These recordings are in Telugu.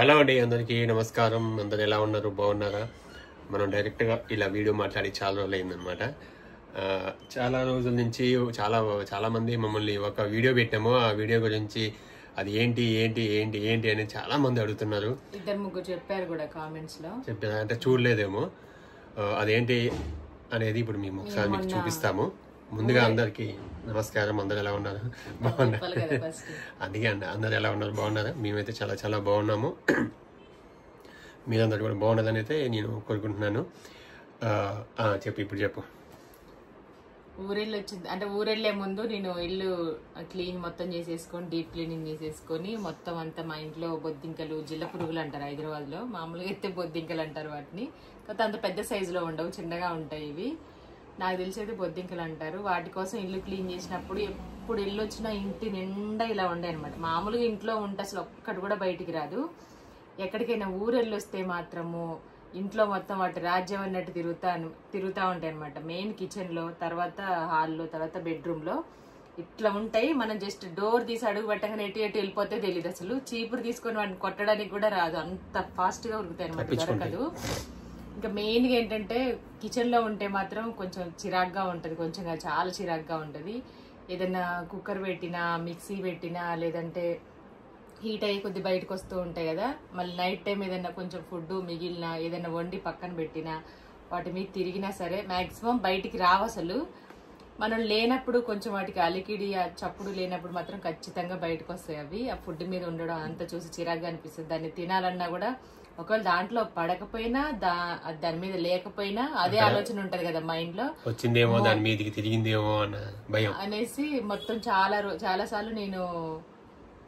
హలో అండి, అందరికీ నమస్కారం. అందరు ఎలా ఉన్నారు? బాగున్నారా? మనం డైరెక్ట్గా ఇలా వీడియో మాట్లాడి చాలా రోజులు అయిందనమాట. చాలా రోజుల నుంచి చాలా మంది మమ్మల్ని ఒక వీడియో పెట్టాము. ఆ వీడియో గురించి అది ఏంటి ఏంటి ఏంటి ఏంటి అని చాలా మంది అడుగుతున్నారు. ఇద్దరు ముగ్గురు చెప్పారు కూడా కామెంట్స్ లో. చెప్పారు అంటే చూడలేదేమో. అదేంటి అనేది ఇప్పుడు మేము ఒకసారి మీకు చూపిస్తాము. ముందుగా అందరికి నమస్కారం. అందరు ఎలా ఉన్నారు? బాగున్నారు? అందుకే అండి, అందరు ఎలా ఉన్నారు? బాగున్నారా? మేమైతే చాలా చాలా బాగున్నాము. మీరందరూ కూడా బాగున్నదని అయితే నేను కోరుకుంటున్నాను. ఇప్పుడు చెప్పు. ఊరెళ్ళి వచ్చింది అంటే ఊరెళ్ళే ముందు నేను ఇల్లు క్లీన్ మొత్తం చేసేసుకొని డీప్ క్లీనింగ్ చేసేసుకొని మొత్తం అంతా మా ఇంట్లో బొద్దింకలు, జిల్ల పురుగులు అంటారు హైదరాబాద్ లో. మామూలుగా అయితే బొద్దింకలు అంటారు వాటిని. కాకపోతే అంత పెద్ద సైజులో ఉండవు, చిన్నగా ఉంటాయి ఇవి. నాకు తెలిసి అయితే బొద్దింకలు అంటారు. వాటి కోసం ఇల్లు క్లీన్ చేసినప్పుడు ఎప్పుడు ఇల్లు వచ్చినా ఇంటి నిండా ఇలా ఉండే అనమాట. మామూలుగా ఇంట్లో ఉంటే అసలు ఒక్కటి కూడా బయటికి రాదు. ఎక్కడికైనా ఊరెళ్ళి వస్తే మాత్రము ఇంట్లో మొత్తం వాటి రాజ్యం అన్నట్టు తిరుగుతూ ఉంటాయి అనమాట. మెయిన్ కిచెన్ లో, తర్వాత హాల్లో, తర్వాత బెడ్రూమ్ లో ఇట్లా ఉంటాయి. మనం జస్ట్ డోర్ తీసి అడుగు పెట్టగానే ఎటు ఎటు వెళ్ళిపోతే తెలియదు. అసలు చీపురు తీసుకొని వాటిని కొట్టడానికి కూడా రాదు, అంత ఫాస్ట్ గా ఉరుకుతాయి అనమాట, దొరకదు. ఇంకా మెయిన్ గా ఏంటంటే కిచెన్ లో ఉంటే మాత్రం కొంచెం చిరాగ్గా ఉంటది, కొంచెం చాలా చిరాగ్గా ఉంటది. ఏదైనా కుక్కర్ పెట్టినా, మిక్సీ పెట్టినా, లేదంటే హీట్ అయ్యి కొద్ది బయటకు వస్తూ ఉంటాయి కదా. మళ్ళీ నైట్ టైం ఏదైనా కొంచెం ఫుడ్ మిగిలిన ఏదైనా వండి పక్కన పెట్టినా వాటి మీద తిరిగినా సరే మాక్సిమం బయటికి రావు అసలు. మనం లేనప్పుడు కొంచెం వాటికి అలికిడి చప్పుడు లేనప్పుడు మాత్రం ఖచ్చితంగా బయటకు వస్తాయి అవి. ఆ ఫుడ్ మీద ఉండడం అంతా చూసి చిరాగ్గా అనిపిస్తుంది. దాన్ని తినాలన్నా కూడా ఒకవేళ దాంట్లో పడకపోయినా దాని మీద లేకపోయినా అదే ఆలోచన ఉంటది కదా మైండ్ లో, వచ్చిందేమో దాని మీదకి తిరిగిందేమో అన్న భయం అనేసి. మొత్తం చాలా సార్లు నేను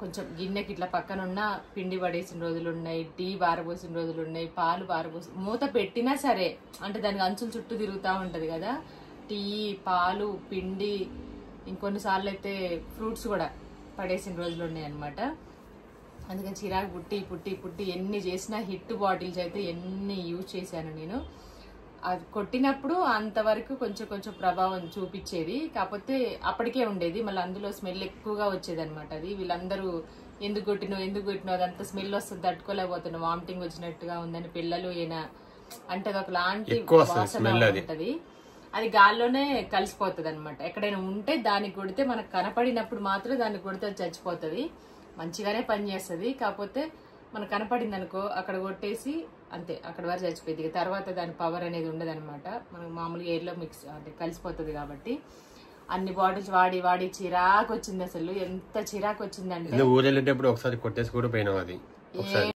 కొంచెం గిన్నెకి ఇట్లా పక్కన ఉన్న పిండి పడేసిన రోజులు ఉన్నాయి, టీ బారబోసిన రోజులు ఉన్నాయి, పాలు మూత పెట్టినా సరే అంటే దానికి అంచుల చుట్టూ తిరుగుతూ ఉంటది కదా. టీ, పాలు, పిండి, ఇంకొన్నిసార్లు అయితే ఫ్రూట్స్ కూడా పడేసిన రోజులు ఉన్నాయి అనమాట. అందుకని చిరాకు పుట్టి ఎన్ని చేసినా హిట్ బాటిల్స్ అయితే ఎన్ని యూజ్ చేశాను నేను. అది కొట్టినప్పుడు అంతవరకు కొంచెం ప్రభావం చూపించేది, కాకపోతే అప్పటికే ఉండేది. మళ్ళీ అందులో స్మెల్ ఎక్కువగా వచ్చేది అనమాట. అది వీళ్ళందరూ ఎందుకు కొట్టినావు అదంతా స్మెల్ వస్తుంది, తట్టుకోలేకపోతున్నావు, వామిటింగ్ వచ్చినట్టుగా ఉందని పిల్లలు ఏనా అంటే అది ఒకలాంటి వాసన ఉంటది. అది గాల్లోనే కలిసిపోతుంది అనమాట. ఎక్కడైనా ఉంటే దానికి కొడితే మనకు కనపడినప్పుడు మాత్రం దానికి కొడితే అది చచ్చిపోతుంది. మంచిగానే పనిచేస్తుంది, కాకపోతే మనకు కనపడింది అనుకో అక్కడ కొట్టేసి అంతే, అక్కడ వరకు చచ్చిపోయింది. తర్వాత దాని పవర్ అనేది ఉండదు అనమాట. మనకు మామూలుగా ఎయిర్లో మిక్స్ అంటే కలిసిపోతుంది. కాబట్టి అన్ని బాటిల్స్ వాడి చిరాకు వచ్చింది. అసలు ఎంత చిరాకు వచ్చిందంటే ఊరెళ్ళేటప్పుడు ఒకసారి కొట్టేసి కూడా పోయినావు అది.